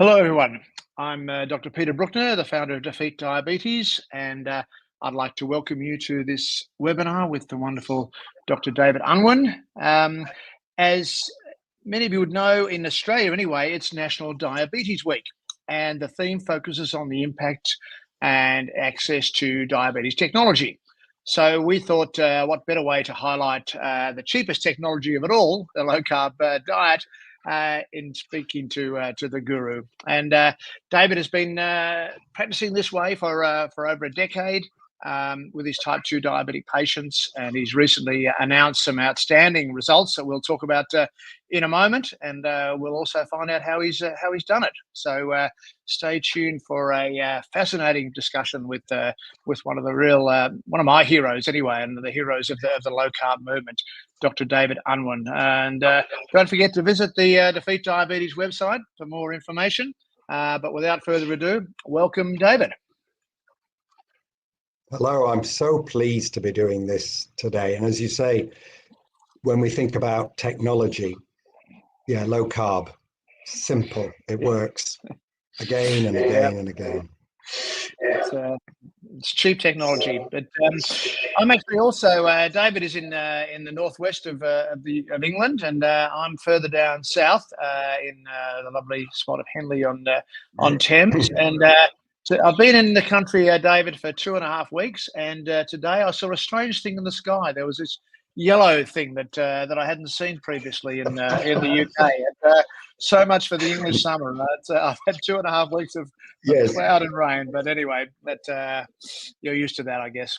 Hello, everyone. I'm Dr. Peter Brukner, the founder of Defeat Diabetes, and I'd like to welcome you to this webinar with the wonderful Dr. David Unwin. As many of you would know, in Australia anyway, it's National Diabetes Week, and the theme focuses on the impact and access to diabetes technology. So we thought, what better way to highlight the cheapest technology of it all, the low-carb diet, in speaking to the guru. And David has been practicing this way for over a decade with his type 2 diabetic patients, and he's recently announced some outstanding results that we'll talk about in a moment, and we'll also find out how he's done it. So stay tuned for a fascinating discussion with one of the real one of my heroes anyway, and the heroes of the low carb movement, Dr. David Unwin. And don't forget to visit the Defeat Diabetes website for more information. But without further ado, welcome, David. Hello, I'm so pleased to be doing this today. And as you say, when we think about technology, low carb, simple, it works again and again and again. It's cheap technology, but I'm actually also David is in the northwest of England, and I'm further down south in the lovely spot of Henley on Thames, and so I've been in the country, David, for 2.5 weeks, and today I saw a strange thing in the sky. There was this yellow thing that I hadn't seen previously in the UK. And, so much for the English summer. I've had 2.5 weeks of cloud and rain, but anyway, you're used to that, I guess.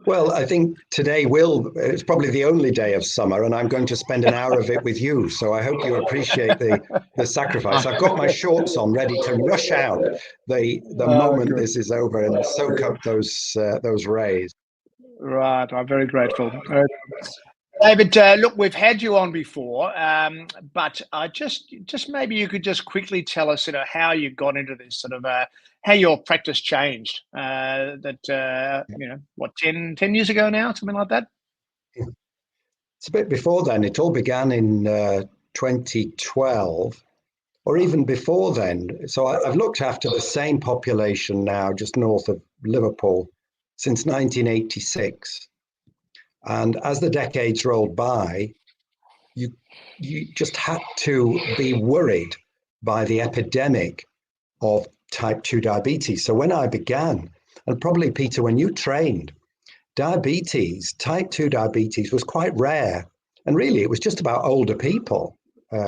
Well, I think today it's probably the only day of summer, and I'm going to spend an hour of it with you. So I hope you appreciate the sacrifice. I've got my shorts on, ready to rush out the moment this is over and soak up those rays. Right, I'm very grateful. David, look, we've had you on before, but I just maybe you could just quickly tell us, how you got into this sort of how your practice changed. 10 years ago now, something like that. It's a bit before then. It all began in 2012, or even before then. So I've looked after the same population now, just north of Liverpool, since 1986. And as the decades rolled by, you just had to be worried by the epidemic of type 2 diabetes. So when I began, and probably Peter, when you trained, type 2 diabetes was quite rare. And really, it was just about older people. We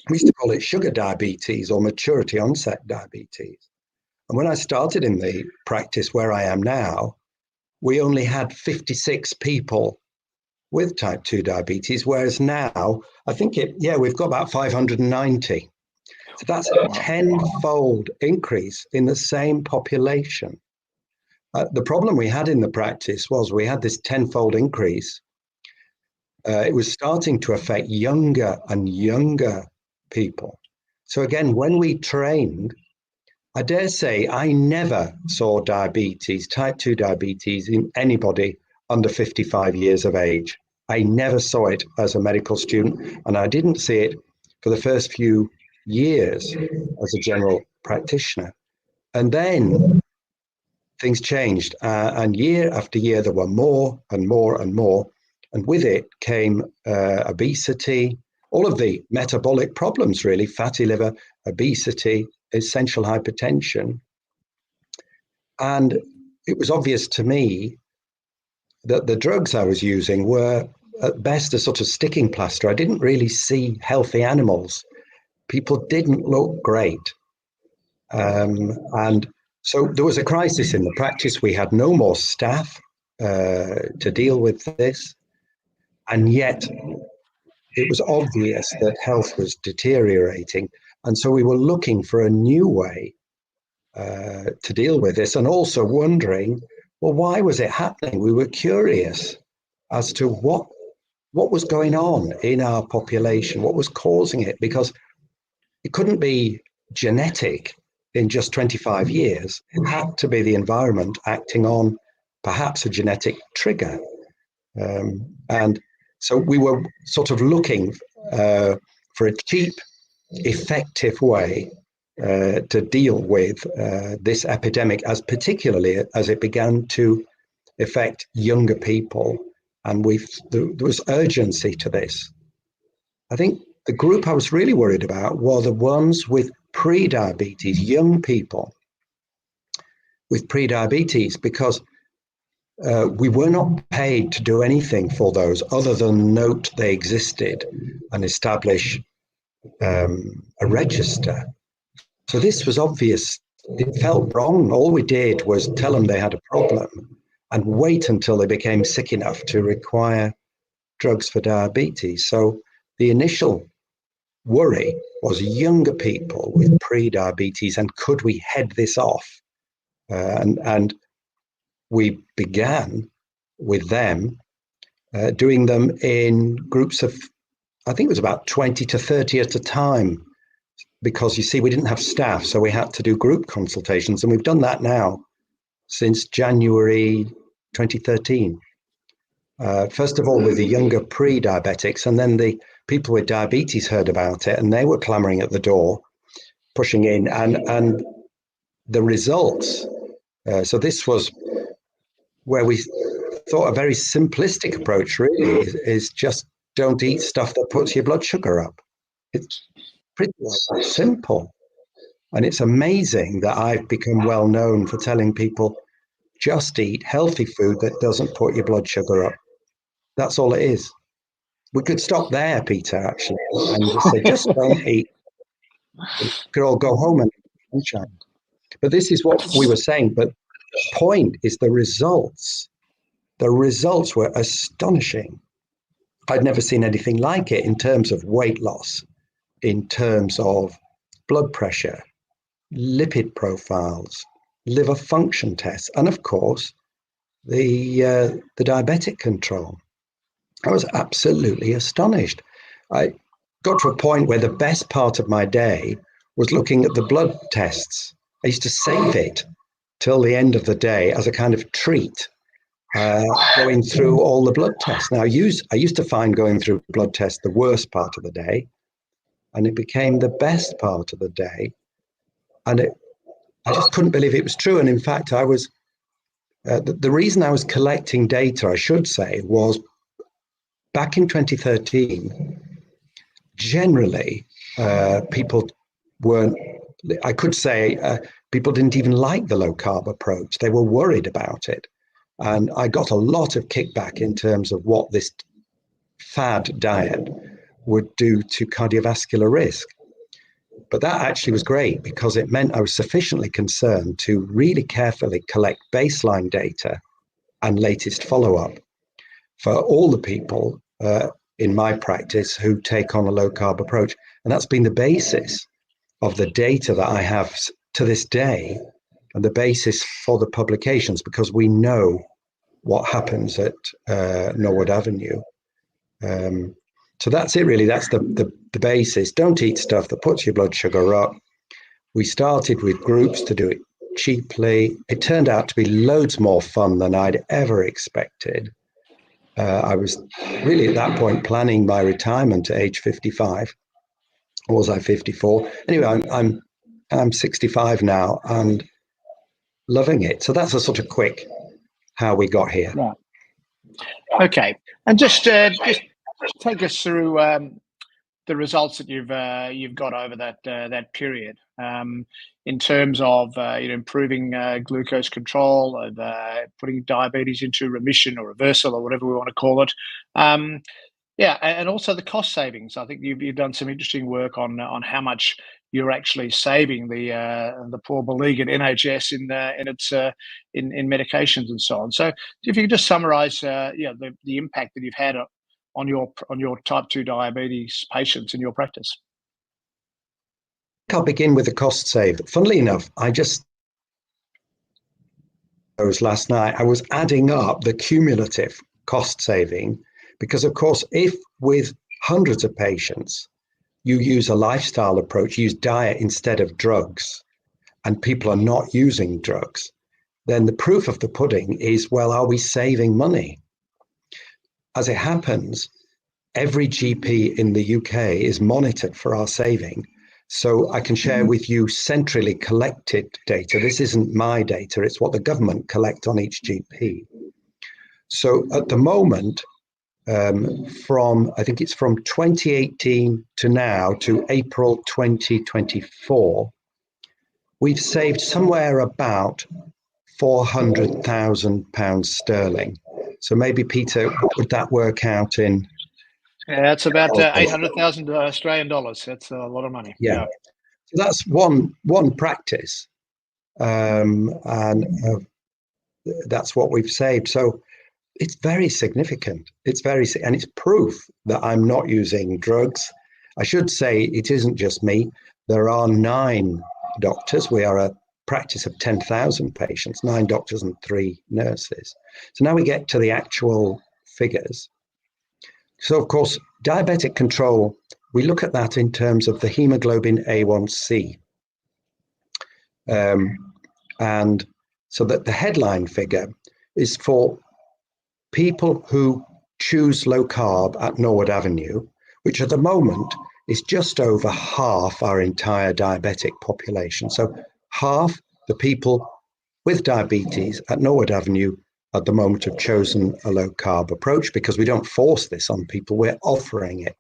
used to call it sugar diabetes or maturity onset diabetes. And when I started in the practice where I am now, we only had 56 people with type 2 diabetes, whereas now, I think we've got about 590. So that's a tenfold increase in the same population. The problem we had in the practice was we had this tenfold increase. It was starting to affect younger and younger people. So again, when we trained, I dare say I never saw type 2 diabetes in anybody under 55 years of age. I never saw it as a medical student, and I didn't see it for the first few years as a general practitioner. And then things changed, and year after year there were more and more and more. And with it came obesity, all of the metabolic problems, really, fatty liver, obesity, essential hypertension. And it was obvious to me that the drugs I was using were at best a sort of sticking plaster. I didn't really see healthy animals. People didn't look great. And so there was a crisis in the practice. We had no more staff to deal with this. And yet it was obvious that health was deteriorating. And so we were looking for a new way to deal with this, and also wondering, well, why was it happening? We were curious as to what was going on in our population, what was causing it, because it couldn't be genetic in just 25 years. It had to be the environment acting on perhaps a genetic trigger. And so we were sort of looking for a cheap effective way to deal with this epidemic, as particularly as it began to affect younger people, and there was urgency to this. I think the group I was really worried about were the ones with pre-diabetes, young people with pre-diabetes, because we were not paid to do anything for those other than note they existed and establish a register. So this was obvious. It felt wrong. All we did was tell them they had a problem and wait until they became sick enough to require drugs for diabetes. So the initial worry was younger people with pre-diabetes, and could we head this off? And we began with them, doing them in groups of, I think it was about 20 to 30 at a time, because you see, we didn't have staff, so we had to do group consultations, and we've done that now since January 2013. First of all, with the younger pre-diabetics, and then the people with diabetes heard about it, and they were clamoring at the door, pushing in, and the results. So this was where we thought a very simplistic approach really is just don't eat stuff that puts your blood sugar up. It's pretty simple. And it's amazing that I've become well known for telling people, just eat healthy food that doesn't put your blood sugar up. That's all it is. We could stop there, Peter, actually, and just say, just don't eat. We could all go home and sunshine. But this is what we were saying. But the point is the results. The results were astonishing. I'd never seen anything like it in terms of weight loss, in terms of blood pressure, lipid profiles, liver function tests, and of course, the diabetic control. I was absolutely astonished. I got to a point where the best part of my day was looking at the blood tests. I used to save it till the end of the day as a kind of treat, going through all the blood tests. Now, I used to find going through blood tests the worst part of the day, and it became the best part of the day. And I just couldn't believe it was true. And in fact, I was the reason I was collecting data, I should say, was back in 2013. Generally, people weren't. I could say people didn't even like the low carb approach. They were worried about it, and I got a lot of kickback in terms of what this fad diet would do to cardiovascular risk. But that actually was great because it meant I was sufficiently concerned to really carefully collect baseline data and latest follow-up for all the people in my practice who take on a low carb approach. And that's been the basis of the data that I have to this day and the basis for the publications, because we know what happens at Norwood Avenue. So that's it, really. That's the basis. Don't eat stuff that puts your blood sugar up. We started with groups to do it cheaply. It turned out to be loads more fun than I'd ever expected. I was really at that point planning my retirement at age 55. Or was I 54? Anyway, I'm 65 now and loving it. So that's a sort of quick how we got here. Right. Okay, and just take us through the results that you've got over that period in terms of improving glucose control, of putting diabetes into remission or reversal or whatever we want to call it. Yeah, and also the cost savings. I think you've done some interesting work on how much you're actually saving the poor beleaguered NHS in medications and so on. So if you could just summarise the impact that you've had on your type 2 diabetes patients in your practice. I'll begin with the cost save. Funnily enough, last night I was adding up the cumulative cost saving, because of course, if with hundreds of patients you use a lifestyle approach, use diet instead of drugs, and people are not using drugs, then the proof of the pudding is, well, are we saving money? As it happens, every GP in the UK is monitored for our saving, So I can share with you centrally collected data. This isn't my data, it's what the government collect on each GP. So at the moment, I think it's from 2018 to now to April 2024, we've saved somewhere about £400,000 sterling. So maybe, Peter, what would that work out in? Yeah, that's about 800,000 Australian dollars. That's a lot of money. Yeah. So that's one practice, and that's what we've saved. So it's very significant. And it's proof that I'm not using drugs. I should say it isn't just me. There are 9 doctors. We are a practice of 10,000 patients, 9 doctors and 3 nurses. So now we get to the actual figures. So of course, diabetic control, we look at that in terms of the hemoglobin A1C. And so that the headline figure is for people who choose low carb at Norwood Avenue, which at the moment is just over half our entire diabetic population. So half the people with diabetes at Norwood Avenue at the moment have chosen a low carb approach, because we don't force this on people, we're offering it.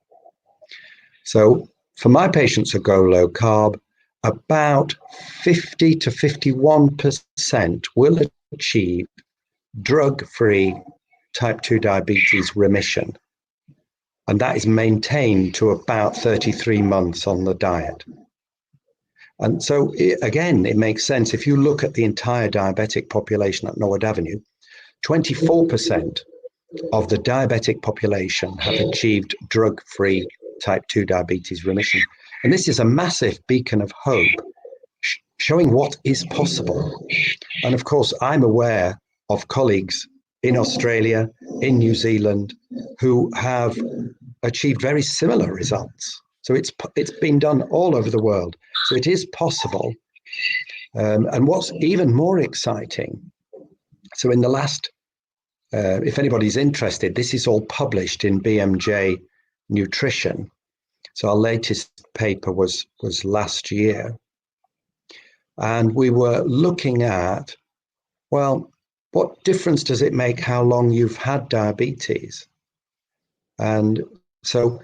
So for my patients who go low carb, about 50 to 51% will achieve drug-free type 2 diabetes remission. And that is maintained to about 33 months on the diet. And so, again, it makes sense. If you look at the entire diabetic population at Norwood Avenue, 24% of the diabetic population have achieved drug-free type 2 diabetes remission. And this is a massive beacon of hope, showing what is possible. And of course, I'm aware of colleagues in Australia, in New Zealand, who have achieved very similar results. So it's been done all over the world. So it is possible. And what's even more exciting, so in the last, if anybody's interested, this is all published in BMJ Nutrition. So our latest paper was last year. And we were looking at, well, what difference does it make how long you've had diabetes? And so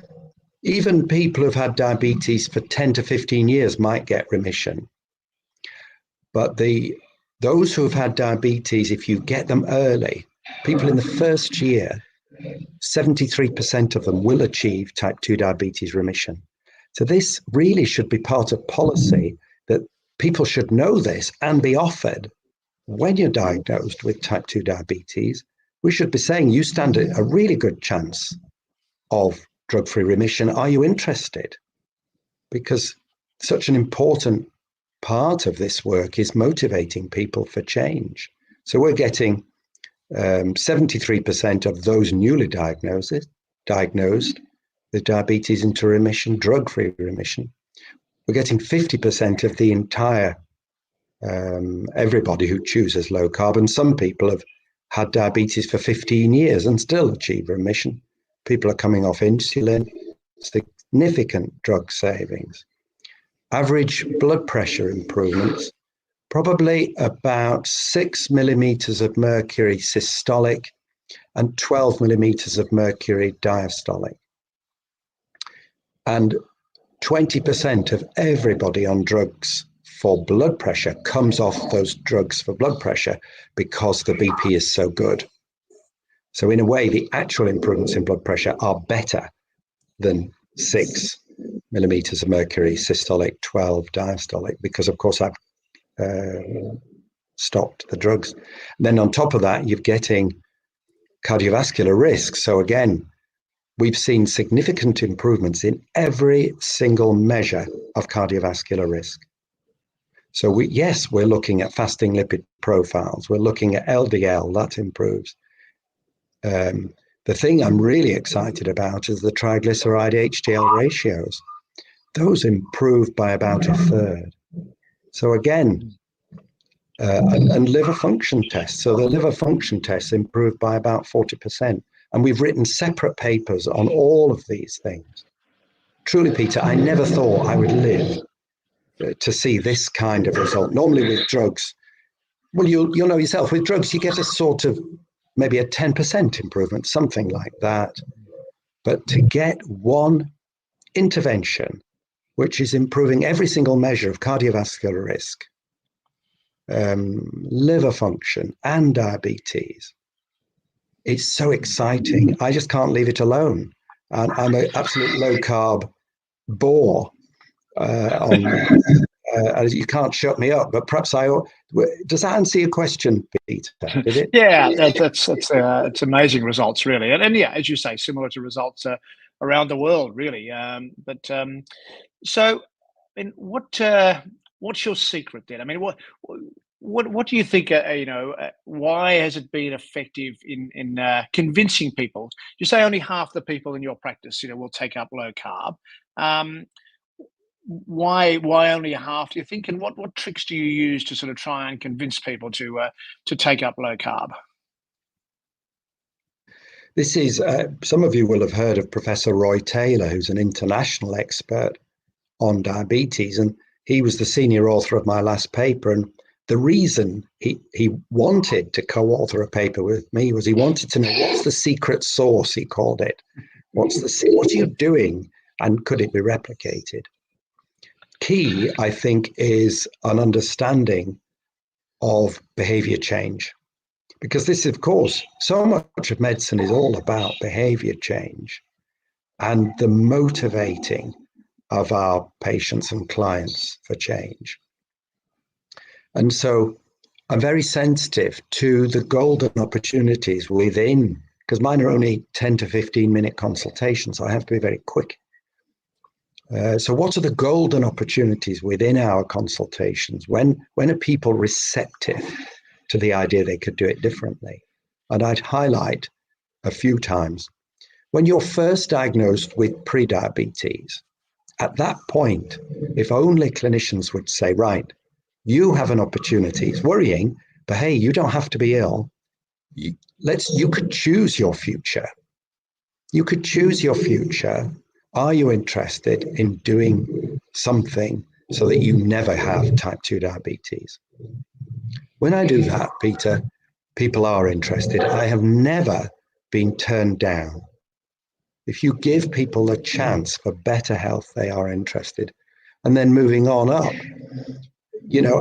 even people who've had diabetes for 10 to 15 years might get remission. But those who have had diabetes, if you get them early, people in the first year, 73% of them will achieve type 2 diabetes remission. So this really should be part of policy, that people should know this and be offered. When you're diagnosed with type 2 diabetes, we should be saying you stand a really good chance of drug-free remission. Are you interested? Because such an important part of this work is motivating people for change. So we're getting 73% of those newly diagnosed with diabetes into remission, drug-free remission. We're getting 50% of the entire everybody who chooses low carb. And some people have had diabetes for 15 years and still achieve remission. People are coming off insulin, significant drug savings. Average blood pressure improvements, probably about 6 millimeters of mercury systolic and 12 millimeters of mercury diastolic. And 20% of everybody on drugs for blood pressure comes off those drugs for blood pressure because the BP is so good. So in a way, the actual improvements in blood pressure are better than 6 millimeters of mercury systolic, 12 diastolic, because of course I've stopped the drugs. And then on top of that, you're getting cardiovascular risk. So again, we've seen significant improvements in every single measure of cardiovascular risk. So we're looking at fasting lipid profiles. We're looking at LDL, that improves. The thing I'm really excited about is the triglyceride HDL ratios. Those improve by about a third. So again, and liver function tests. So the liver function tests improved by about 40%. And we've written separate papers on all of these things. Truly, Peter, I never thought I would live to see this kind of result. Normally with drugs, well, you'll know yourself, with drugs, you get a sort of maybe a 10% improvement, something like that. But to get one intervention, which is improving every single measure of cardiovascular risk, liver function, and diabetes, it's so exciting. I just can't leave it alone. And I'm an absolute low carb bore you can't shut me up, but perhaps does that answer your question, Peter? Did it? Yeah, it's amazing results, really, and yeah, as you say, similar to results around the world, really. So, I mean, what's your secret then? I mean, what do you think? Why has it been effective in convincing people? You say only half the people in your practice, will take up low carb. Why only half, do you think, and what tricks do you use to sort of try and convince people to take up low carb? This is some of you will have heard of Professor Roy Taylor, who's an international expert on diabetes, and he was the senior author of my last paper. And the reason he wanted to co-author a paper with me was he wanted to know what's the secret sauce, he called it. What are you doing, and could it be replicated? Key, I think, is an understanding of behavior change, because this, of course, so much of medicine is all about behavior change and the motivating of our patients and clients for change. And so I'm very sensitive to the golden opportunities within, because mine are only 10 to 15 minute consultations, so I have to be very quick. So what are the golden opportunities within our consultations? When are people receptive to the idea they could do it differently? And I'd highlight a few times. When you're first diagnosed with prediabetes, at that point, if only clinicians would say, right, you have an opportunity. It's worrying, but hey, you don't have to be ill. You could choose your future. You could choose your future. Are you interested in doing something so that you never have type 2 diabetes? When I do that, Peter, people are interested. I have never been turned down. If you give people a chance for better health, they are interested. And then moving on up,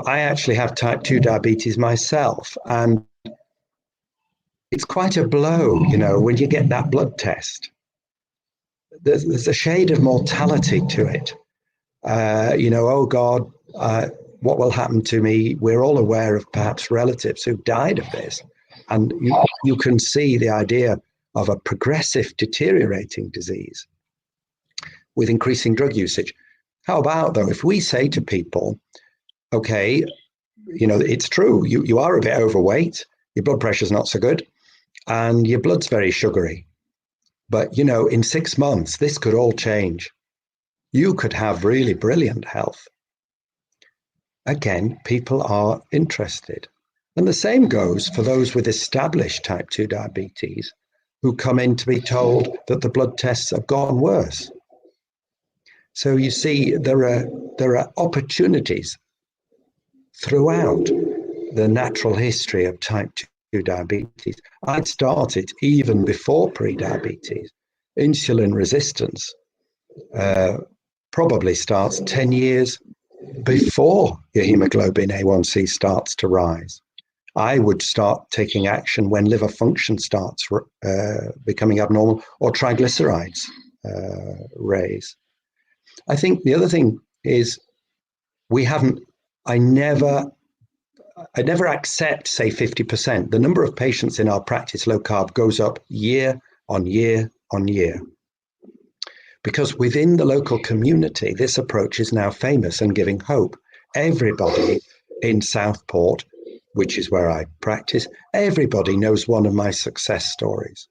I actually have type 2 diabetes myself, and it's quite a blow, when you get that blood test. There's a shade of mortality to it. Oh God, what will happen to me? We're all aware of perhaps relatives who've died of this. And you can see the idea of a progressive deteriorating disease with increasing drug usage. How about, though, if we say to people, okay, it's true, you are a bit overweight, your blood pressure's not so good, and your blood's very sugary. But, in 6 months, this could all change. You could have really brilliant health. Again, people are interested. And the same goes for those with established type 2 diabetes who come in to be told that the blood tests have gone worse. So you see, there are opportunities throughout the natural history of type 2 diabetes. I'd started even before pre-diabetes. Insulin resistance probably starts 10 years before your hemoglobin A1C starts to rise. I would start taking action when liver function starts becoming abnormal or triglycerides raise. I think the other thing is I never accept, say, 50%. The number of patients in our practice low carb goes up year on year on year. Because within the local community, this approach is now famous and giving hope. Everybody in Southport, which is where I practice, everybody knows one of my success stories.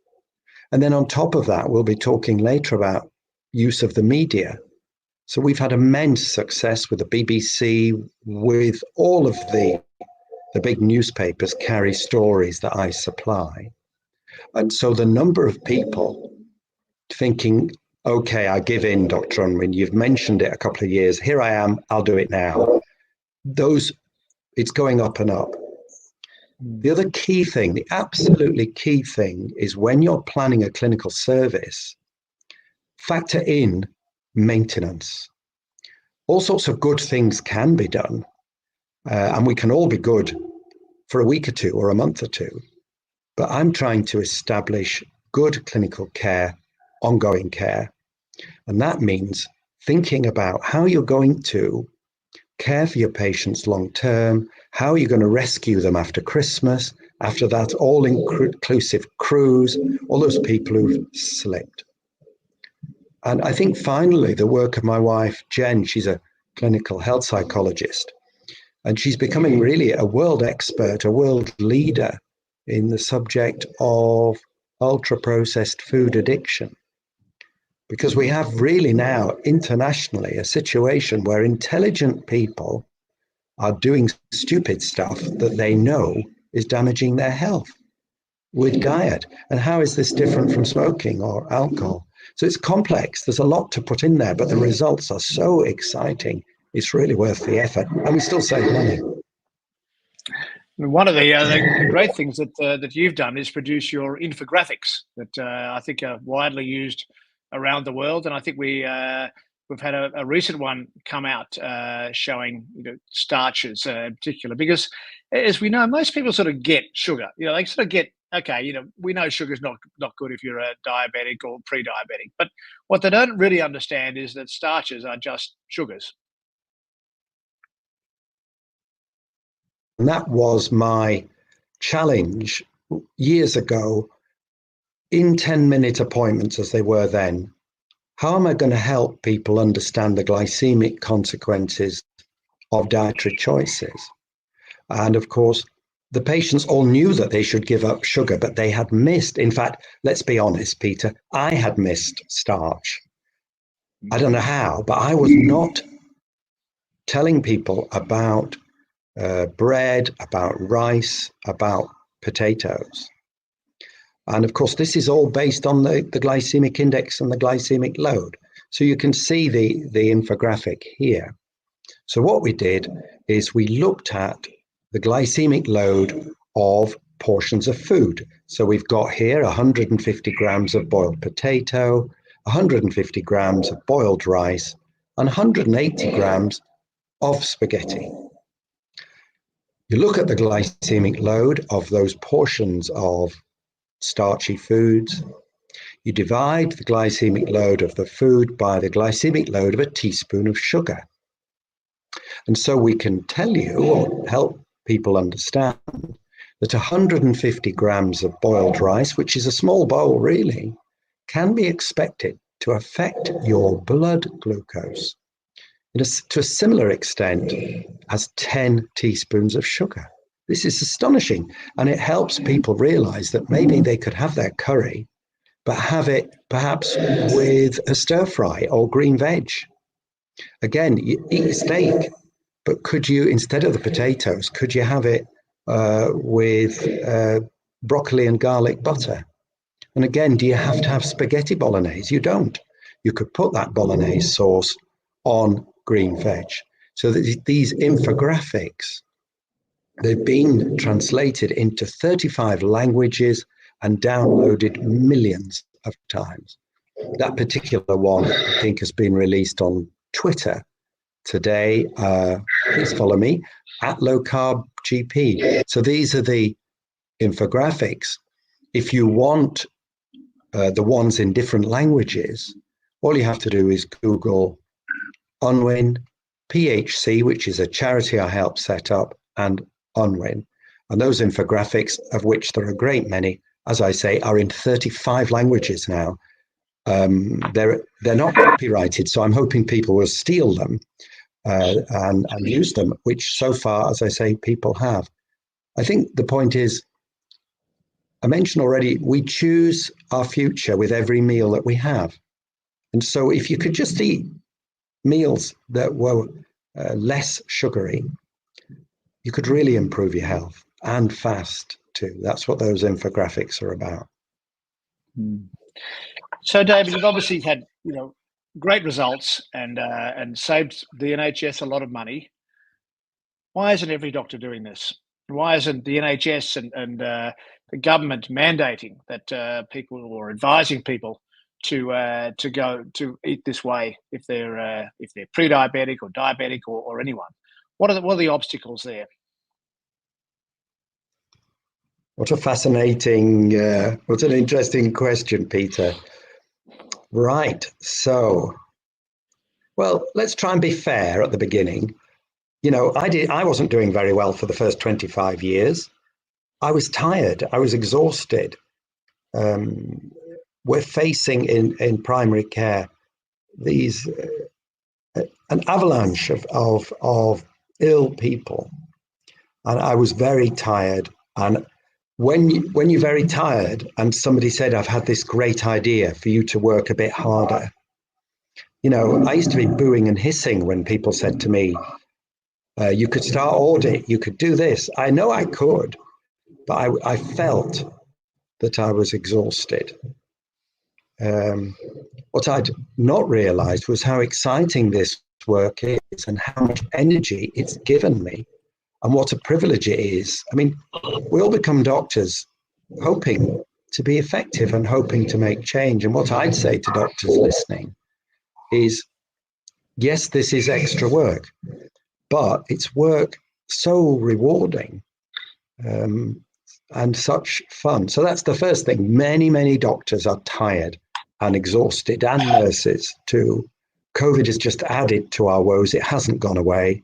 And then on top of that, we'll be talking later about use of the media. So we've had immense success with the BBC, with all of the big newspapers carry stories that I supply. And so the number of people thinking, okay, I give in, Dr. Unwin. You've mentioned it a couple of years. Here I am. I'll do it now. It's going up and up. The other key thing, the absolutely key thing, is when you're planning a clinical service, factor in maintenance. All sorts of good things can be done, and we can all be good for a week or two or a month or two. But I'm trying to establish good clinical care, ongoing care. And that means thinking about how you're going to care for your patients long term, how you're going to rescue them after Christmas, after that all-inclusive cruise, all those people who've slipped. And I think finally the work of my wife, Jen, she's a clinical health psychologist, and she's becoming really a world expert, a world leader in the subject of ultra-processed food addiction. Because we have really now internationally a situation where intelligent people are doing stupid stuff that they know is damaging their health with diet. And how is this different from smoking or alcohol? So it's complex. There's a lot to put in there, but the results are so exciting. It's really worth the effort. And we still save money. One of the great things that you've done is produce your infographics that I think are widely used around the world, and I think we've had a recent one come out showing starches in particular, because as we know, most people sort of get sugar. They sort of get, okay, we know sugar's not good if you're a diabetic or pre-diabetic, but what they don't really understand is that starches are just sugars. And that was my challenge years ago in 10-minute appointments as they were then. How am I going to help people understand the glycemic consequences of dietary choices? And of course, the patients all knew that they should give up sugar, but they had missed. In fact, let's be honest, Peter, I had missed starch. I don't know how, but I was not telling people about bread, about rice, about potatoes. And of course, this is all based on the glycemic index and the glycemic load. So you can see the infographic here. So what we did is we looked at the glycemic load of portions of food. So we've got here 150 grams of boiled potato, 150 grams of boiled rice, and 180 grams of spaghetti. You look at the glycemic load of those portions of starchy foods. You divide the glycemic load of the food by the glycemic load of a teaspoon of sugar. And so we can tell you, or help people understand, that 150 grams of boiled rice, which is a small bowl really, can be expected to affect your blood glucose to a similar extent as 10 teaspoons of sugar. This is astonishing, and it helps people realize that maybe they could have their curry, but have it perhaps with a stir fry or green veg. Again, you eat a steak, but could you, instead of the potatoes, could you have it with broccoli and garlic butter? And again, do you have to have spaghetti bolognese? You don't. You could put that bolognese sauce on green veg. So these infographics, they've been translated into 35 languages and downloaded millions of times. That particular one, I think, has been released on Twitter today. Please follow me at Low Carb GP. So these are the infographics. If you want the ones in different languages, all you have to do is Google Unwin, PHC, which is a charity I helped set up, and Unwin. And those infographics, of which there are a great many, as I say, are in 35 languages now. They're not copyrighted, so I'm hoping people will steal them and use them, which so far, as I say, people have. I think the point is, I mentioned already, we choose our future with every meal that we have. And so if you could just eat meals that were less sugary, you could really improve your health, and fast too. That's what those infographics are about. So, David, you've obviously had great results and saved the NHS a lot of money. Why isn't every doctor doing this? Why isn't the NHS and the government mandating that people or advising people to go to eat this way if they're pre-diabetic or diabetic or anyone? What are the obstacles there? What a fascinating, what an interesting question, Peter. Right. So, well, let's try and be fair at the beginning. I wasn't doing very well for the first 25 years. I was tired. I was exhausted. We're facing in primary care these an avalanche of ill people, and I was very tired. And when you're very tired, and somebody said, "I've had this great idea for you to work a bit harder," I used to be booing and hissing when people said to me, "You could start audit, you could do this." I know I could, but I felt that I was exhausted. What I'd not realized was how exciting this work is and how much energy it's given me and what a privilege it is. I mean, we all become doctors hoping to be effective and hoping to make change. And what I'd say to doctors listening is, yes, this is extra work, but it's work so rewarding and such fun. So that's the first thing. Many, many doctors are tired and exhausted, and nurses too. COVID has just added to our woes. It hasn't gone away.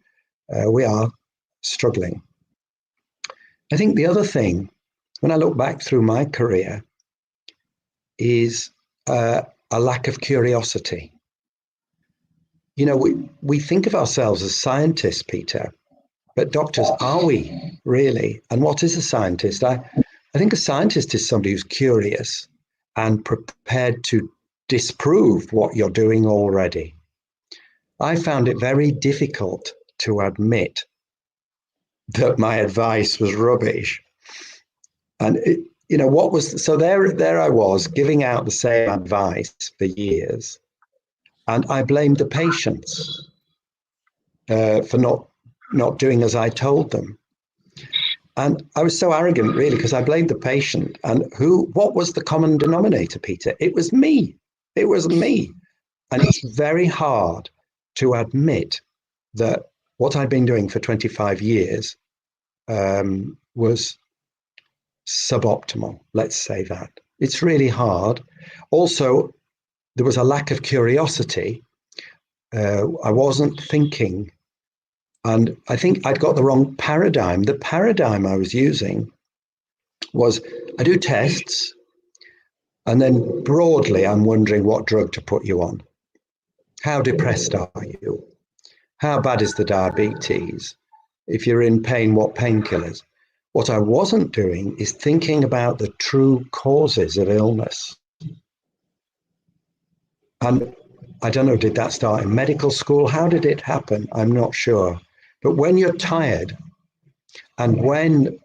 We are struggling. I think the other thing, when I look back through my career, is a lack of curiosity. We think of ourselves as scientists, Peter, but doctors, are we really? And what is a scientist? I think a scientist is somebody who's curious and prepared to disprove what you're doing already. I found it very difficult to admit that my advice was rubbish. And so there I was giving out the same advice for years. And I blamed the patients for not doing as I told them. And I was so arrogant, really, because I blamed the patient. And what was the common denominator, Peter? It was me. It was me. And it's very hard to admit that what I'd been doing for 25 years was suboptimal. Let's say that. It's really hard. Also, there was a lack of curiosity. I wasn't thinking. And I think I'd got the wrong paradigm. The paradigm I was using was I do tests, and then broadly, I'm wondering what drug to put you on. How depressed are you? How bad is the diabetes? If you're in pain, what painkillers? What I wasn't doing is thinking about the true causes of illness. And I don't know, did that start in medical school? How did it happen? I'm not sure. But when you're tired and when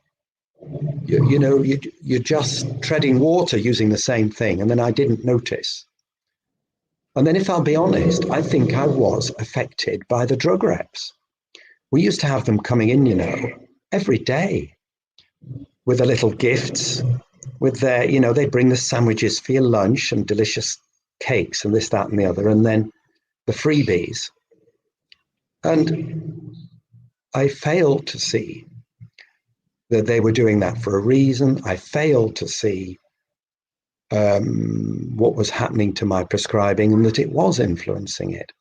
you're just treading water using the same thing, and then I didn't notice. And then if I'll be honest, I think I was affected by the drug reps. We used to have them coming in, every day with the little gifts, with their, they bring the sandwiches for your lunch and delicious cakes and this, that, and the other, and then the freebies. And I failed to see that they were doing that for a reason. I failed to see what was happening to my prescribing and that it was influencing it.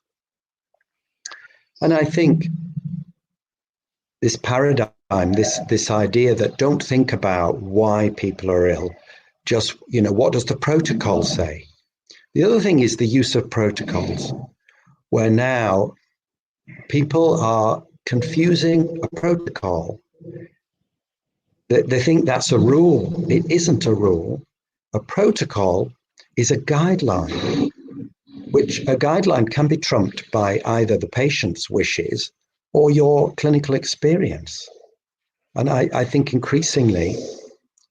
And I think this paradigm, this idea that don't think about why people are ill, just, what does the protocol say? The other thing is the use of protocols, where now people are confusing a protocol. They think that's a rule. It isn't a rule. A protocol is a guideline, which a guideline can be trumped by either the patient's wishes or your clinical experience. And I think increasingly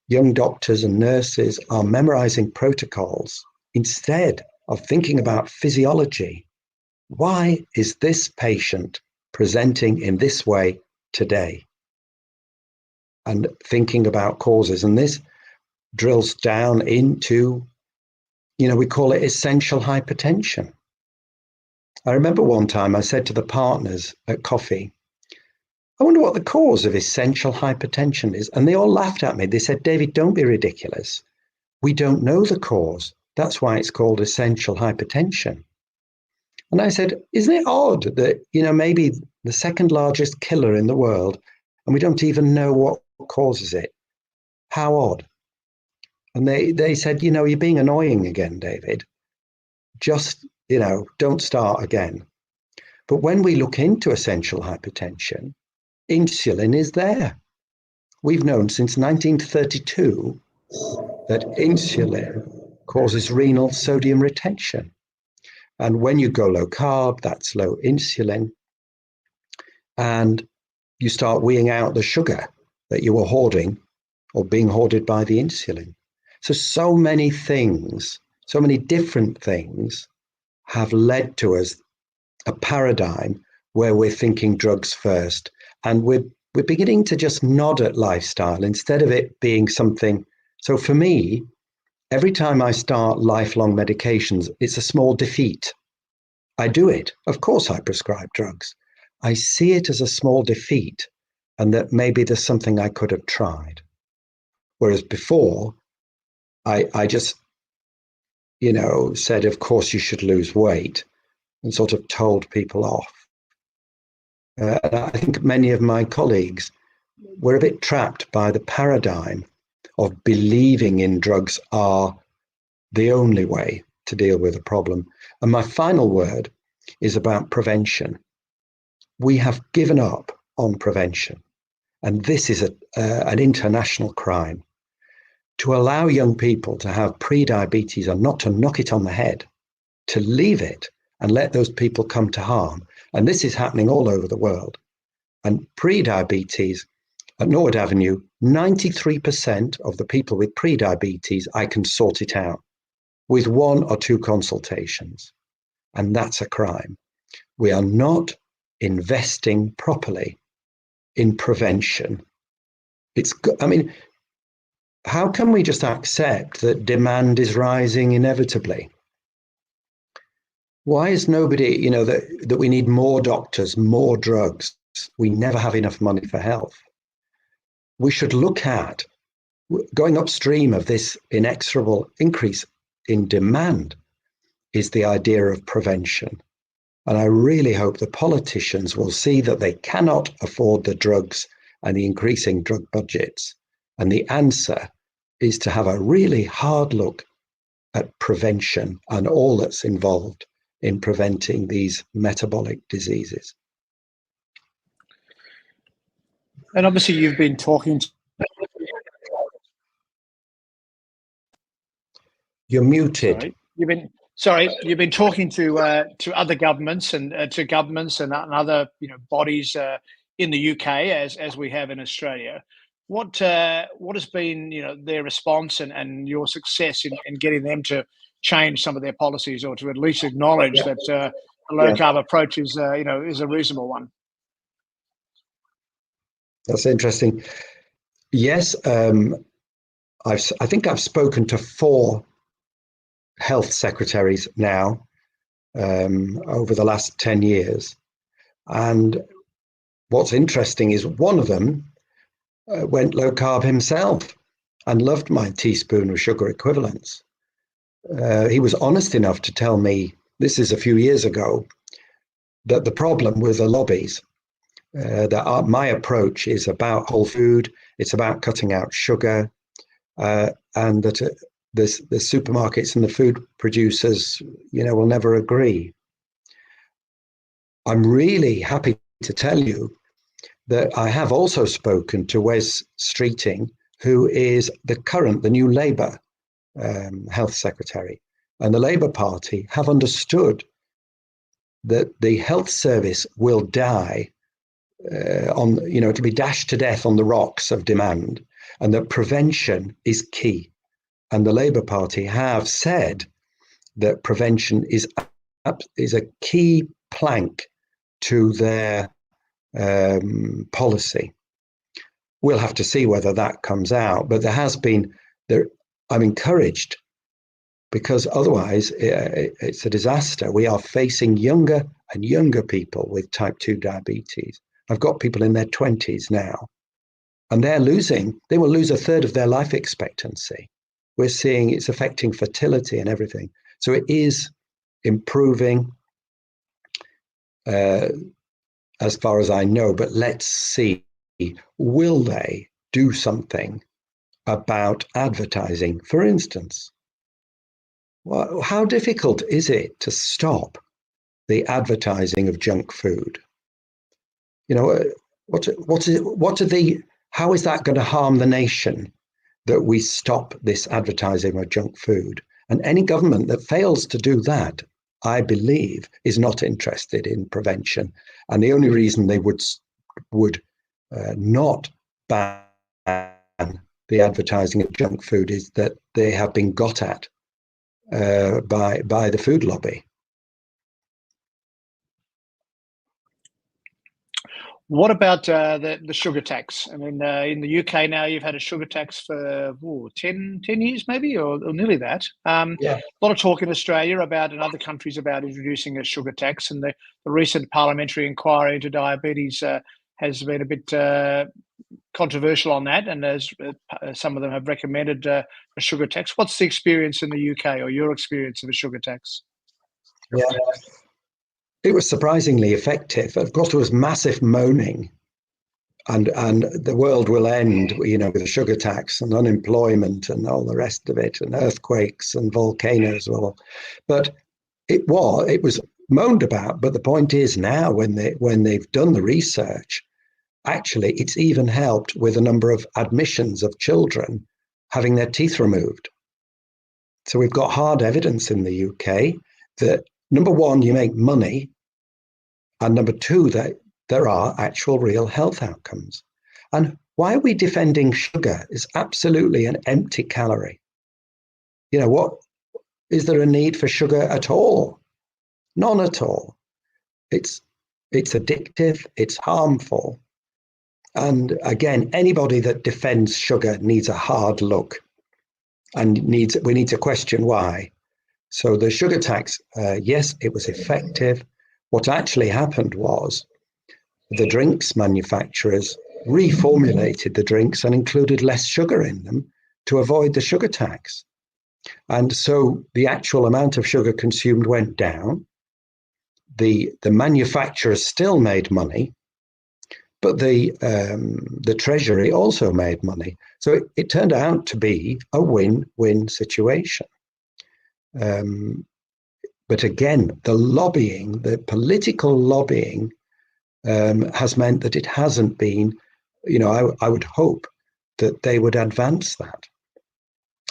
young doctors and nurses are memorizing protocols instead of thinking about physiology. Why is this patient presenting in this way today? And thinking about causes. And this drills down into, we call it essential hypertension. I remember one time I said to the partners at coffee, I wonder what the cause of essential hypertension is. And they all laughed at me. They said, David, don't be ridiculous. We don't know the cause. That's why it's called essential hypertension. And I said, isn't it odd that, maybe the second largest killer in the world, and we don't even know what causes it? How odd. And they said, you're being annoying again, David. Just, don't start again. But when we look into essential hypertension, insulin is there. We've known since 1932 that insulin causes renal sodium retention. And when you go low carb, that's low insulin. And you start weeing out the sugar that you were hoarding or being hoarded by the insulin. So many things, so many different things have led to us a paradigm where we're thinking drugs first. And we're beginning to just nod at lifestyle instead of it being something. So for me, every time I start lifelong medications, it's a small defeat. I do it. Of course, I prescribe drugs. I see it as a small defeat and that maybe there's something I could have tried. Whereas before, I just, said, of course, you should lose weight and sort of told people off. I think many of my colleagues were a bit trapped by the paradigm of believing in drugs are the only way to deal with a problem. And my final word is about prevention. We have given up on prevention. And this is an international crime. To allow young people to have pre-diabetes and not to knock it on the head, to leave it and let those people come to harm. And this is happening all over the world. And pre-diabetes at Norwood Avenue, 93% of the people with pre-diabetes, I can sort it out with 1 or 2 consultations. And that's a crime. We are not investing properly in prevention. How can we just accept that demand is rising inevitably? Why is nobody, that we need more doctors, more drugs? We never have enough money for health. We should look at going upstream of this inexorable increase in demand is the idea of prevention. And I really hope the politicians will see that they cannot afford the drugs and the increasing drug budgets. And the answer is to have a really hard look at prevention and all that's involved in preventing these metabolic diseases. And obviously you've been talking to... You're muted. You've been talking to other governments and other bodies in the UK as we have in Australia. What has been their response and your success in getting them to change some of their policies or to at least acknowledge that a low carb approach is a reasonable one? That's interesting. Yes, I think I've spoken to 4 health secretaries now over the last 10 years. And what's interesting is one of them went low carb himself and loved my teaspoon of sugar equivalents. He was honest enough to tell me, this is a few years ago, that the problem with the lobbies, my approach is about whole food, it's about cutting out sugar, and that the supermarkets and the food producers, will never agree. I'm really happy to tell you that I have also spoken to Wes Streeting, who is the new Labour health secretary, and the Labour Party have understood that the health service will die to be dashed to death on the rocks of demand, and that prevention is key. And the Labour Party have said that prevention is a key plank to their policy. We'll have to see whether that comes out, but I'm encouraged, because otherwise it's a disaster. We are facing younger and younger people with type 2 diabetes. I've got people in their 20s now, and they will lose a third of their life expectancy. We're seeing it's affecting fertility and everything. So it is improving as far as I know, but let's see, will they do something about advertising, for instance? Well, how difficult is it to stop the advertising of junk food? You know, how is that going to harm the nation that we stop this advertising of junk food? And any government that fails to do that, I believe, is not interested in prevention. And the only reason they would not ban the advertising of junk food is that they have been got at by the food lobby. What about the sugar tax? I mean, in the UK now, you've had a sugar tax for 10 years, maybe, or nearly that. Yeah. A lot of talk in Australia about, and other countries, about introducing a sugar tax. And the recent parliamentary inquiry into diabetes has been a bit controversial on that. And as some of them have recommended a sugar tax. What's the experience in the UK, or your experience of a sugar tax? Yeah. It was surprisingly effective. Of course, there was massive moaning, and the world will end, you know, with a sugar tax and unemployment and all the rest of it, and earthquakes and volcanoes. Well, but it was moaned about. But the point is now, when they've done the research, actually, it's even helped with a number of admissions of children having their teeth removed. So we've got hard evidence in the UK that, number one, you make money, and number two, that there are actual real health outcomes. And why are we defending sugar? Is absolutely an empty calorie. You know, what is there a need for sugar at all? None at all. It's addictive, it's harmful. And again, anybody that defends sugar needs a hard look, and we need to question why. So the sugar tax, yes, it was effective. What actually happened was the drinks manufacturers reformulated the drinks and included less sugar in them to avoid the sugar tax. And so the actual amount of sugar consumed went down. The manufacturers still made money, but the Treasury also made money. So it turned out to be a win-win situation. But again, the political lobbying has meant that it hasn't been, you know, I would hope that they would advance that.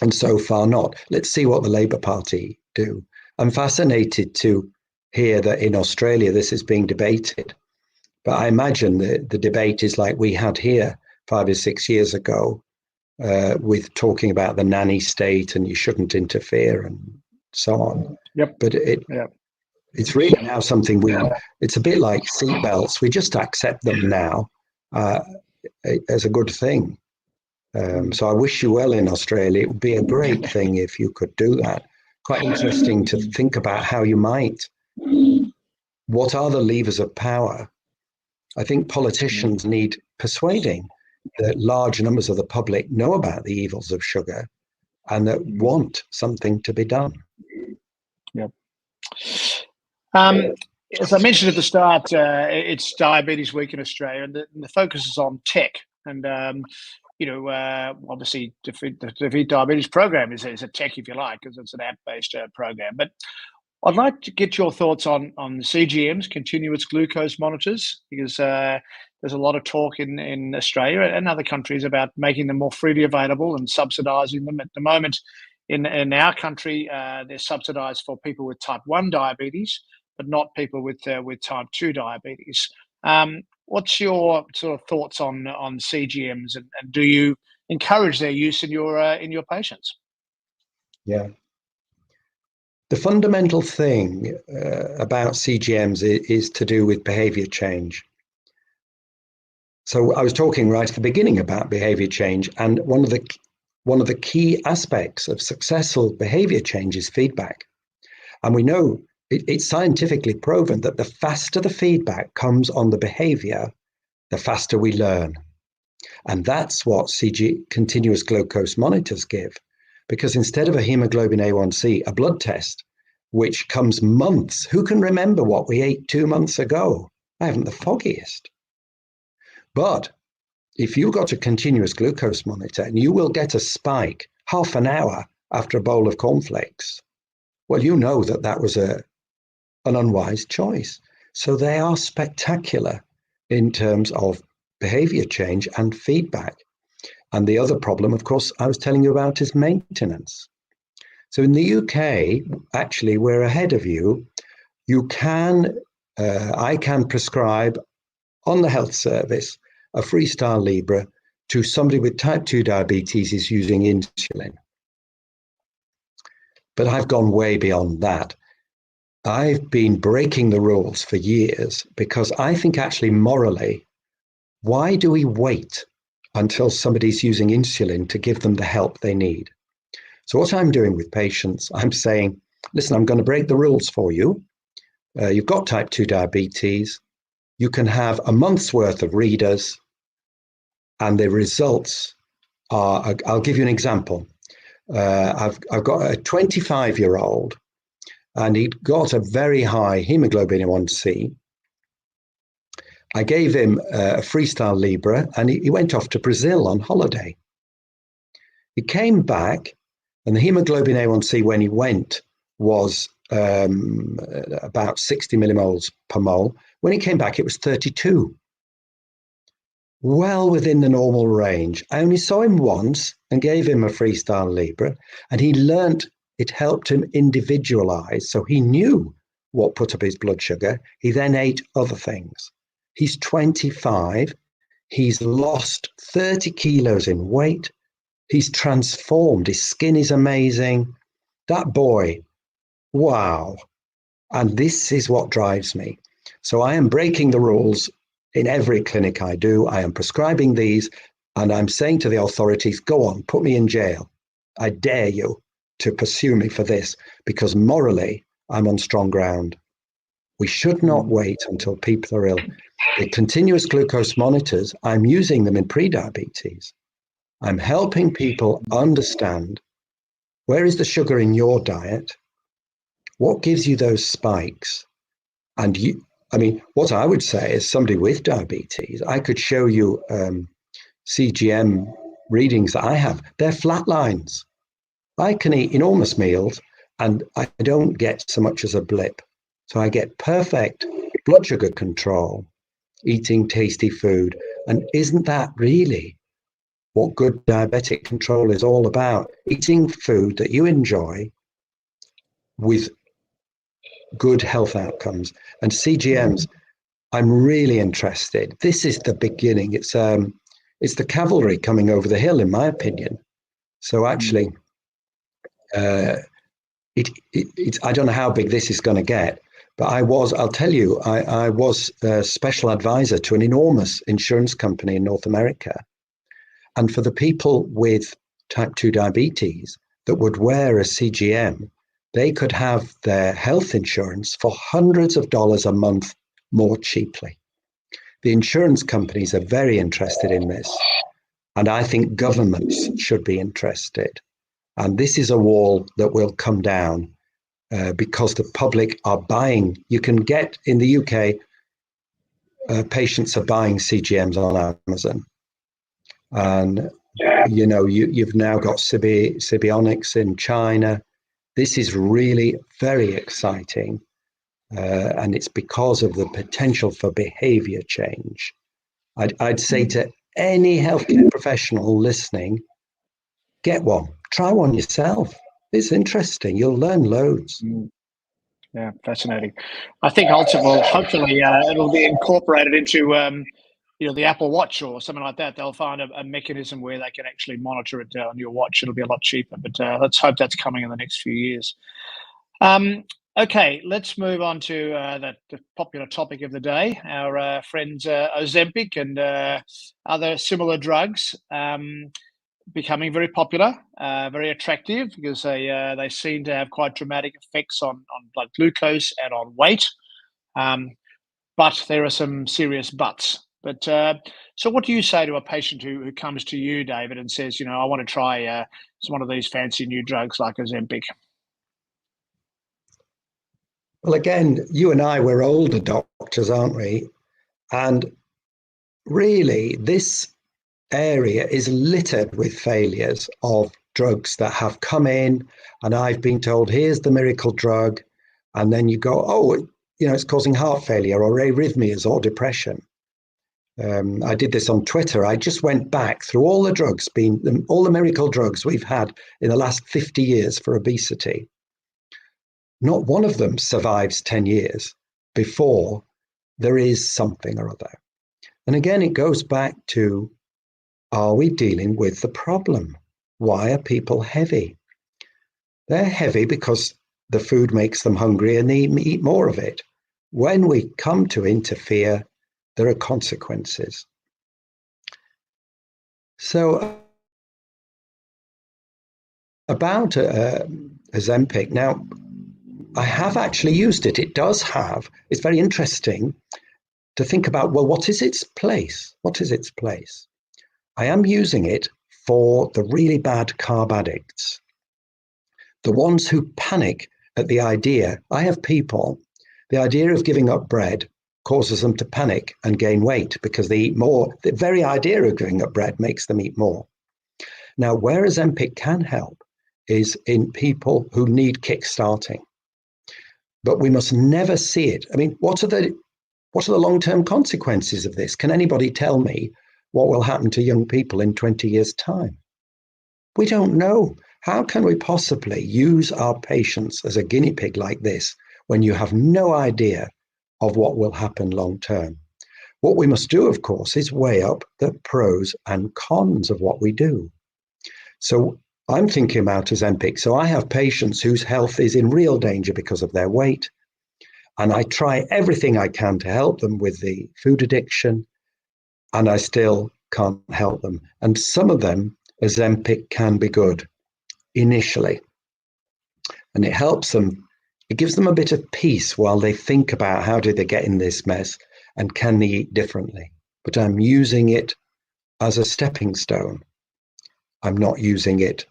And so far not. Let's see what the Labour Party do. I'm fascinated to hear that in Australia this is being debated. But I imagine the debate is like we had here 5 or 6 years ago, with talking about the nanny state and you shouldn't interfere and so on. Yep. But it's really now something it's a bit like seatbelts. We just accept them now as a good thing. So I wish you well in Australia. It would be a great thing if you could do that. Quite interesting to think about how you might. What are the levers of power? I think politicians need persuading that large numbers of the public know about the evils of sugar and that want something to be done. Yep. As I mentioned at the start, it's Diabetes Week in Australia, and the focus is on tech. And obviously, the Defeat Diabetes program is a tech, if you like, because it's an app-based program. But I'd like to get your thoughts on the CGMs, continuous glucose monitors, because there's a lot of talk in Australia and other countries about making them more freely available and subsidising them. At the moment, in our country, they're subsidised for people with type 1 diabetes, but not people with type 2 diabetes. What's your sort of thoughts on CGMs, and do you encourage their use in your patients? Yeah. The fundamental thing about CGMs is to do with behavior change. So I was talking right at the beginning about behavior change, and one of the key aspects of successful behavior change is feedback. And we know it's scientifically proven that the faster the feedback comes on the behavior, the faster we learn. And that's what continuous glucose monitors give. Because instead of a hemoglobin A1C, a blood test, which comes months, who can remember what we ate 2 months ago? I haven't the foggiest. But if you got a continuous glucose monitor and you will get a spike half an hour after a bowl of cornflakes, well, you know that was an unwise choice. So they are spectacular in terms of behavior change and feedback. And the other problem, of course, I was telling you about is maintenance. So in the UK, actually, we're ahead of you. I can prescribe on the health service a Freestyle Libre to somebody with type 2 diabetes who's using insulin. But I've gone way beyond that. I've been breaking the rules for years because I think actually morally, why do we wait until somebody's using insulin to give them the help they need? So what I'm doing with patients, I'm saying, listen, I'm going to break the rules for you. You've got type 2 diabetes. You can have a month's worth of readers, and the results are, I'll give you an example. I've got a 25-year-old, and he'd got a very high hemoglobin A1C. I gave him a Freestyle Libre, and he went off to Brazil on holiday. He came back, and the hemoglobin A1C when he went was about 60 millimoles per mole. When he came back, it was 32. Well within the normal range. I only saw him once and gave him a Freestyle Libre, and he learnt it helped him individualize. So he knew what put up his blood sugar. He then ate other things. He's 25. He's lost 30 kilos in weight. He's transformed. His skin is amazing. That boy, wow. And this is what drives me. So I am breaking the rules in every clinic I do. I am prescribing these, and I'm saying to the authorities, go on, put me in jail. I dare you to pursue me for this, because morally, I'm on strong ground. We should not wait until people are ill. The continuous glucose monitors, I'm using them in pre-diabetes. I'm helping people understand, where is the sugar in your diet? What gives you those spikes? And what I would say is somebody with diabetes, I could show you CGM readings that I have. They're flat lines. I can eat enormous meals and I don't get so much as a blip. So I get perfect blood sugar control, eating tasty food. And isn't that really what good diabetic control is all about? Eating food that you enjoy with good health outcomes. And CGMs, I'm really interested. This is the beginning. It's the cavalry coming over the hill, in my opinion. So actually, it's I don't know how big this is going to get, but I'll tell you, I was a special advisor to an enormous insurance company in North America. And for the people with type 2 diabetes that would wear a CGM, they could have their health insurance for hundreds of dollars a month more cheaply. The insurance companies are very interested in this, and I think governments should be interested. And this is a wall that will come down because the public are buying. You can get, in the UK, patients are buying CGMs on Amazon. And, you've now got Sibionics in China. This is really very exciting. And it's because of the potential for behavior change. I'd say to any healthcare professional listening, get one, try one yourself. It's interesting. You'll learn loads. Yeah, fascinating. I think ultimately, hopefully, it'll be incorporated into the Apple Watch or something like that. They'll find a mechanism where they can actually monitor it on your watch. It'll be a lot cheaper, but let's hope that's coming in the next few years. Okay, let's move on to the popular topic of the day, our friends Ozempic and other similar drugs becoming very popular, very attractive because they seem to have quite dramatic effects on blood glucose and on weight. But there are some serious buts. But so, what do you say to a patient who comes to you, David, and says, I want to try one of these fancy new drugs like Ozempic? Well, again, you and I, we're older doctors, aren't we? And really, this area is littered with failures of drugs that have come in, and I've been told, here's the miracle drug. And then you go, oh, it's causing heart failure or arrhythmias or depression. I did this on Twitter. I just went back through all the drugs, all the miracle drugs we've had in the last 50 years for obesity. Not one of them survives 10 years before there is something or other. And again, it goes back to, are we dealing with the problem? Why are people heavy? They're heavy because the food makes them hungry and they eat more of it. When we come to interfere, there are consequences. So about Ozempic, now I have actually used it. It's very interesting to think about, well, what is its place? What is its place? I am using it for the really bad carb addicts, the ones who panic at the idea. I have people, the idea of giving up bread causes them to panic and gain weight because they eat more. The very idea of giving up bread makes them eat more. Now, where Ozempic can help is in people who need kick-starting. But we must never see it. I mean, what are the long-term consequences of this? Can anybody tell me what will happen to young people in 20 years' time? We don't know. How can we possibly use our patients as a guinea pig like this when you have no idea of what will happen long-term? What we must do, of course, is weigh up the pros and cons of what we do. So I'm thinking about Ozempic. So I have patients whose health is in real danger because of their weight. And I try everything I can to help them with the food addiction, and I still can't help them. And some of them, Ozempic can be good initially. And it helps them, it gives them a bit of peace while they think about how did they get in this mess and can they eat differently. But I'm using it as a stepping stone. I'm not using it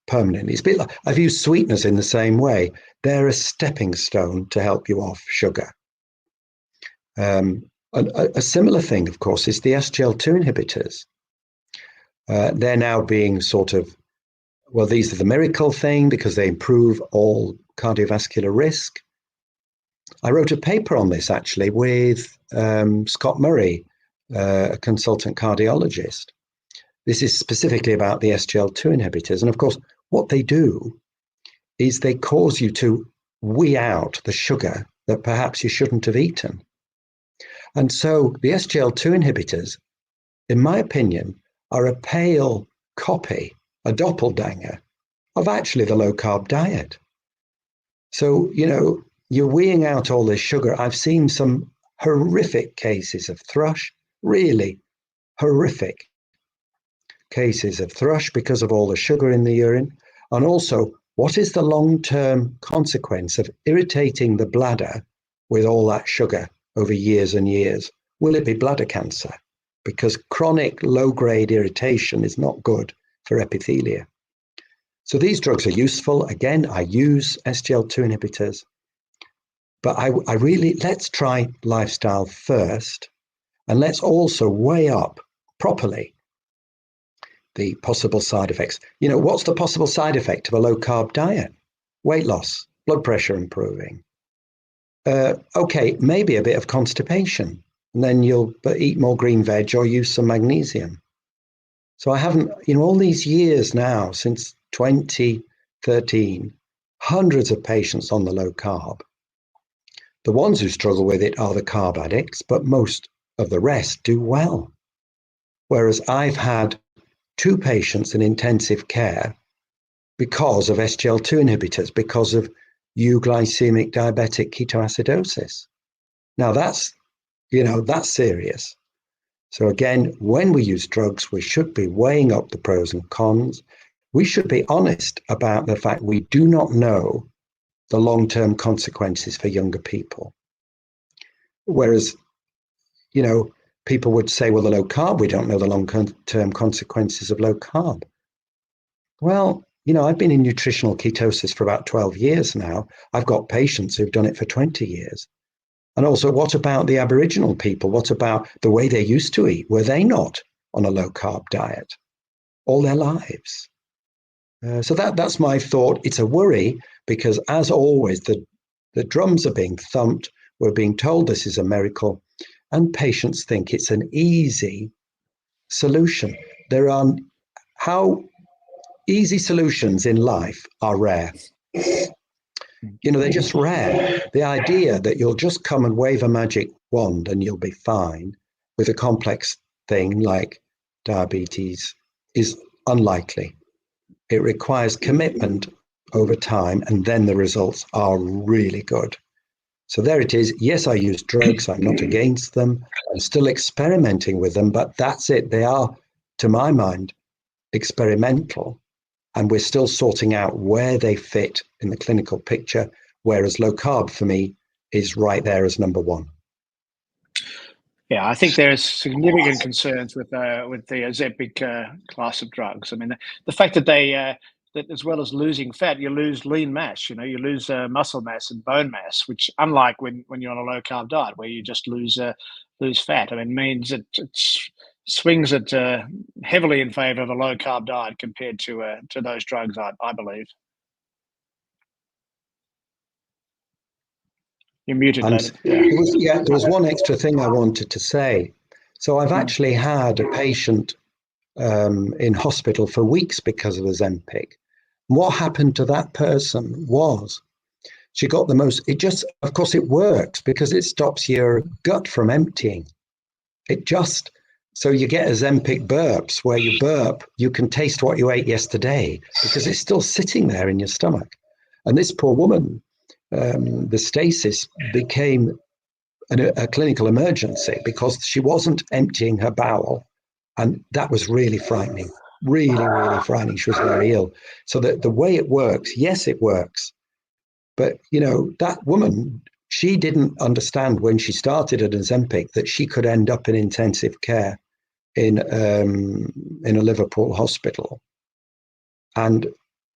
permanently. It's a bit like, I've used sweeteners in the same way. They're a stepping stone to help you off sugar. A similar thing, of course, is the SGLT2 inhibitors. They're now being sort of, well, these are the miracle thing because they improve all cardiovascular risk. I wrote a paper on this actually with Scott Murray, a consultant cardiologist. This is specifically about the SGLT2 inhibitors. And of course, what they do is they cause you to wee out the sugar that perhaps you shouldn't have eaten. And so the SGLT2 inhibitors, in my opinion, are a pale copy, a doppelganger of actually the low carb diet. So, you're weeing out all this sugar. I've seen some horrific cases of thrush, really horrific cases of thrush because of all the sugar in the urine. And also, what is the long-term consequence of irritating the bladder with all that sugar over years and years? Will it be bladder cancer? Because chronic low-grade irritation is not good for epithelia. So these drugs are useful. Again, I use SGLT2 inhibitors. But I really, let's try lifestyle first. And let's also weigh up properly the possible side effects. What's the possible side effect of a low-carb diet? Weight loss, blood pressure improving. Okay, maybe a bit of constipation. And then you'll eat more green veg or use some magnesium. So I haven't, all these years now, since 2013, hundreds of patients on the low carb. The ones who struggle with it are the carb addicts, but most of the rest do well. Whereas I've had 2 patients in intensive care because of SGLT2 inhibitors, because of euglycemic diabetic ketoacidosis. Now that's serious. So again, when we use drugs, we should be weighing up the pros and cons. We should be honest about the fact we do not know the long-term consequences for younger people. Whereas, people would say, well, the low carb, we don't know the long-term consequences of low carb. Well, I've been in nutritional ketosis for about 12 years now. I've got patients who've done it for 20 years. And also, what about the Aboriginal people? What about the way they used to eat? Were they not on a low-carb diet all their lives? So that's my thought. It's a worry because, as always, the drums are being thumped. We're being told this is a miracle, and patients think it's an easy solution. Easy solutions in life are rare. They're just rare. The idea that you'll just come and wave a magic wand and you'll be fine with a complex thing like diabetes is unlikely. It requires commitment over time, and then the results are really good. So there it is. Yes, I use drugs. I'm not against them. I'm still experimenting with them, but that's it. They are, to my mind, experimental. And we're still sorting out where they fit in the clinical picture, whereas low carb for me is right there as number one. Yeah, I think there's significant concerns with the Ozempic class of drugs. I mean, the fact that that as well as losing fat, you lose lean mass. You lose muscle mass and bone mass, which unlike when you're on a low carb diet where you just lose fat. I mean, means it swings it heavily in favour of a low carb diet compared to those drugs. I believe. You're muted, David. There was one extra thing I wanted to say. So I've actually had a patient in hospital for weeks because of Ozempic. What happened to that person was she got of course it works because it stops your gut from emptying. So you get Ozempic burps where you burp, you can taste what you ate yesterday because it's still sitting there in your stomach. And this poor woman, the stasis became a clinical emergency because she wasn't emptying her bowel. And that was really frightening, really, really frightening. She was very ill. So the way it works, yes, it works. But, that woman, she didn't understand when she started at Ozempic that she could end up in intensive care in a Liverpool hospital. And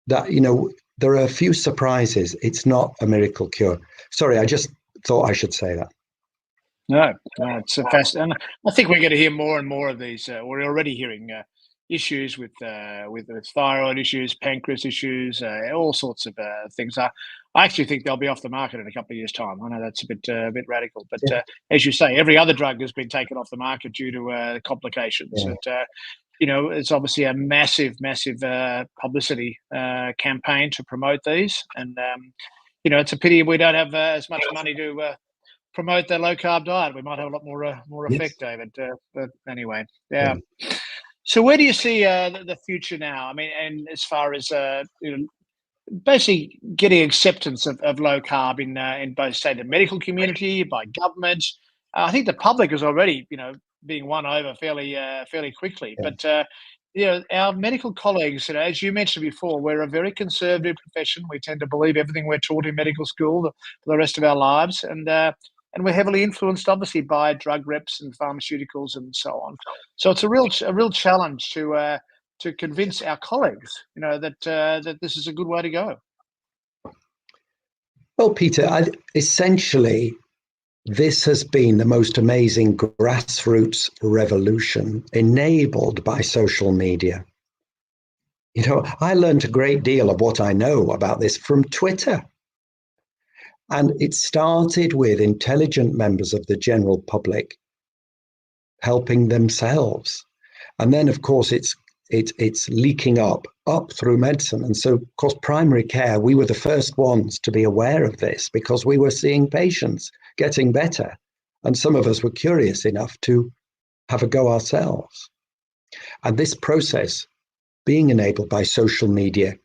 that, there are a few surprises. It's not a miracle cure. Sorry, I just thought I should say that. No, it's fascinating. I think we're going to hear more and more of these. We're already hearing issues with thyroid issues, pancreas issues, all sorts of things. I actually think they'll be off the market in a couple of years' time. I know that's a bit radical, but as you say, every other drug has been taken off the market due to complications. Yeah. It's obviously a massive publicity campaign to promote these, and it's a pity we don't have as much money to promote the low carb diet. We might have a lot more effect, David. But anyway, yeah. So where do you see the future now? I mean, and as far as basically getting acceptance of low carb in both, say, the medical community, by government. I think the public is already, being won over fairly quickly. Yeah. But our medical colleagues, as you mentioned before, we're a very conservative profession. We tend to believe everything we're taught in medical school for the rest of our lives, and we're heavily influenced, obviously, by drug reps and pharmaceuticals and so on. So it's a real challenge to convince our colleagues, that this is a good way to go. Well, Peter, essentially, this has been the most amazing grassroots revolution enabled by social media. I learned a great deal of what I know about this from Twitter. And it started with intelligent members of the general public helping themselves. And then, of course, it's leaking up through medicine. And so, of course, primary care, we were the first ones to be aware of this because we were seeing patients getting better. And some of us were curious enough to have a go ourselves. And this process being enabled by social media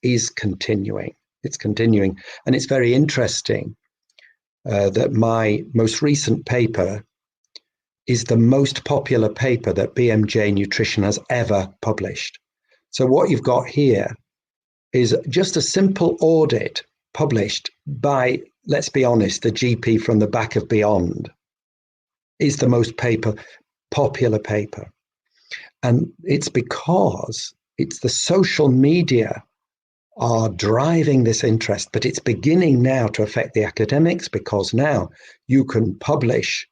is continuing. It's continuing. And it's very interesting that my most recent paper is the most popular paper that BMJ Nutrition has ever published. So what you've got here is just a simple audit published by, let's be honest, the GP from the back of Beyond is the most popular paper. And it's because it's the social media are driving this interest, but it's beginning now to affect the academics, because now you can publish.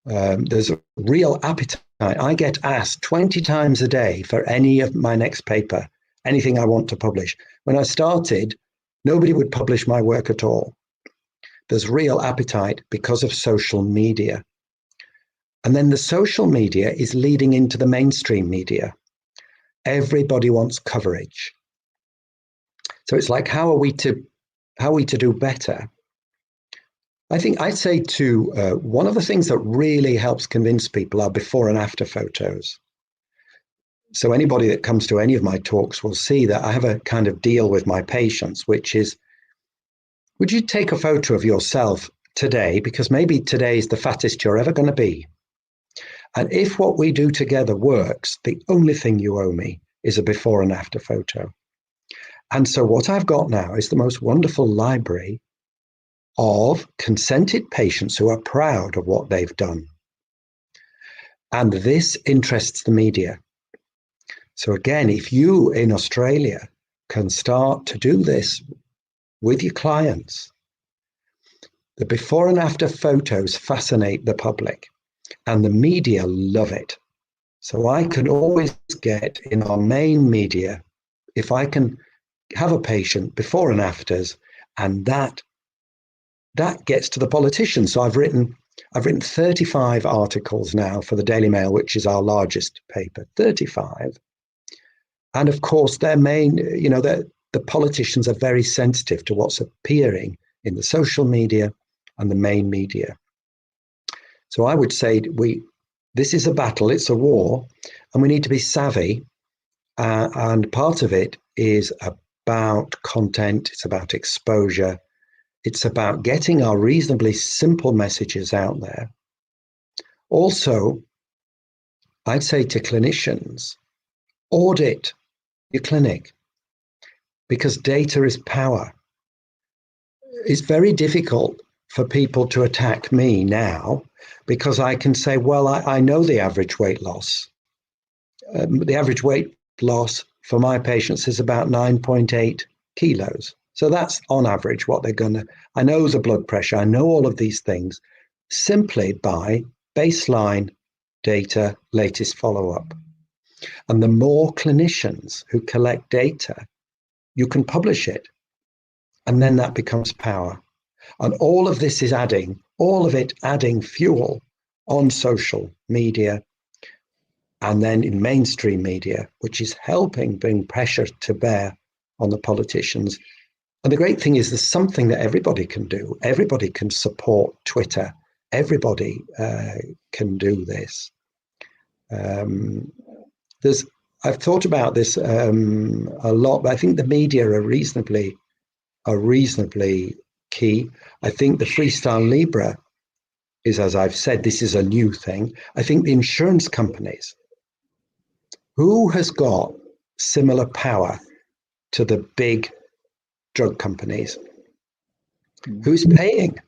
There's a real appetite. I get asked 20 times a day for any of my next paper, anything I want to publish. When I started, nobody would publish my work at all. There's real appetite because of social media. And then the social media is leading into the mainstream media. Everybody wants coverage. So it's like, how are we to do better? I think I'd say one of the things that really helps convince people are before and after photos. So anybody that comes to any of my talks will see that I have a kind of deal with my patients, which is, would you take a photo of yourself today? Because maybe today is the fattest you're ever going to be. And if what we do together works, the only thing you owe me is a before and after photo. And so what I've got now is the most wonderful library of consented patients who are proud of what they've done. And this interests the media. So again, if you in Australia can start to do this with your clients, the before and after photos fascinate the public and the media love it. So I can always get in our main media, if I can have a patient before and afters, and that gets to the politicians. So I've written 35 articles now for the Daily Mail, which is our largest paper, 35. And of course, their main, the politicians are very sensitive to what's appearing in the social media and the main media. So I would say this is a battle, it's a war, and we need to be savvy. And part of it is about content, it's about exposure, it's about getting our reasonably simple messages out there. Also, I'd say to clinicians, audit your clinic, because data is power. It's very difficult for people to attack me now, because I can say, well, I know the average weight loss. The average weight loss for my patients is about 9.8 kilos. So that's on average what they're going to, I know the blood pressure, I know all of these things simply by baseline data, latest follow-up. And the more clinicians who collect data, you can publish it. And then that becomes power. And all of this is adding fuel on social media and then in mainstream media, which is helping bring pressure to bear on the politicians. And the great thing is there's something that everybody can do. Everybody can support Twitter. Everybody can do this. I've thought about this a lot, but I think the media are reasonably key. I think the Freestyle Libre is, as I've said, this is a new thing. I think the insurance companies, who has got similar power to the big drug companies? Who's paying?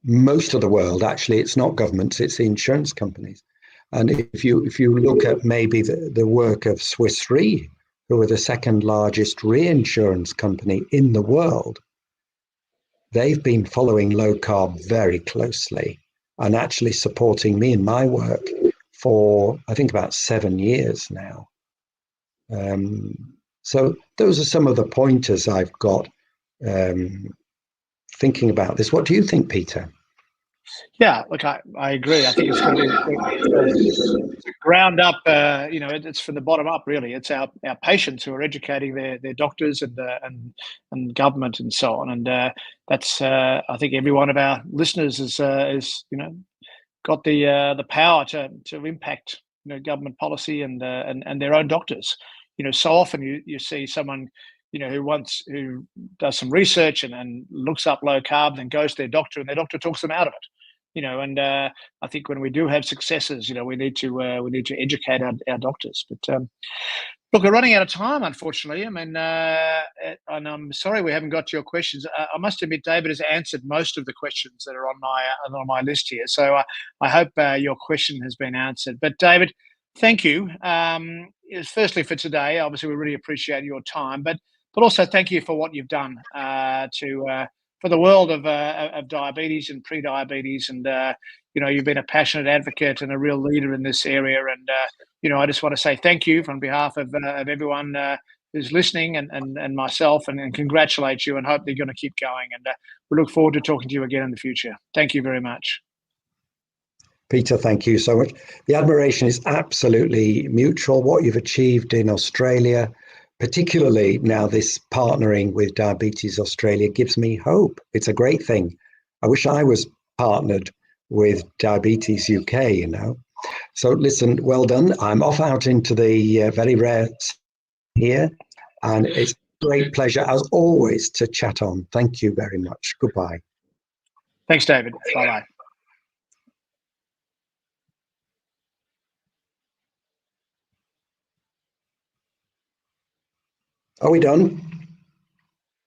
Most of the world, actually, it's not governments, it's the insurance companies. And if you look at maybe the work of Swiss Re, who are the second largest reinsurance company in the world, they've been following low carb very closely and actually supporting me in my work for, I think, about 7 years now. So those are some of the pointers I've got thinking about this. What do you think, Peter? Yeah, look, I agree. I think it's going to be ground up. It's from the bottom up. Really, it's our patients who are educating their doctors and government and so on. And that's I think every one of our listeners is got the power to impact government policy and their own doctors. So often you see someone who does some research and looks up low carb, then goes to their doctor, and their doctor talks them out of it. And I think when we do have successes, we need to educate our doctors. But look, we're running out of time, unfortunately. I mean, and I'm sorry we haven't got to your questions. I must admit, David has answered most of the questions that are on my list here. So I hope your question has been answered. But David, thank you. Firstly for today, obviously we really appreciate your time, but also thank you for what you've done for the world of diabetes and pre-diabetes, and you've been a passionate advocate and a real leader in this area. And I just want to say thank you on behalf of everyone who's listening and myself, and congratulate you, and hope they're going to keep going. And we look forward to talking to you again in the future. Thank you very much. Peter, thank you so much. The admiration is absolutely mutual. What you've achieved in Australia, particularly now this partnering with Diabetes Australia, gives me hope. It's a great thing. I wish I was partnered with Diabetes UK, So listen, well done. I'm off out into the very rare here, and it's a great pleasure, as always, to chat on. Thank you very much. Goodbye. Thanks, David. Bye-bye. Are we done?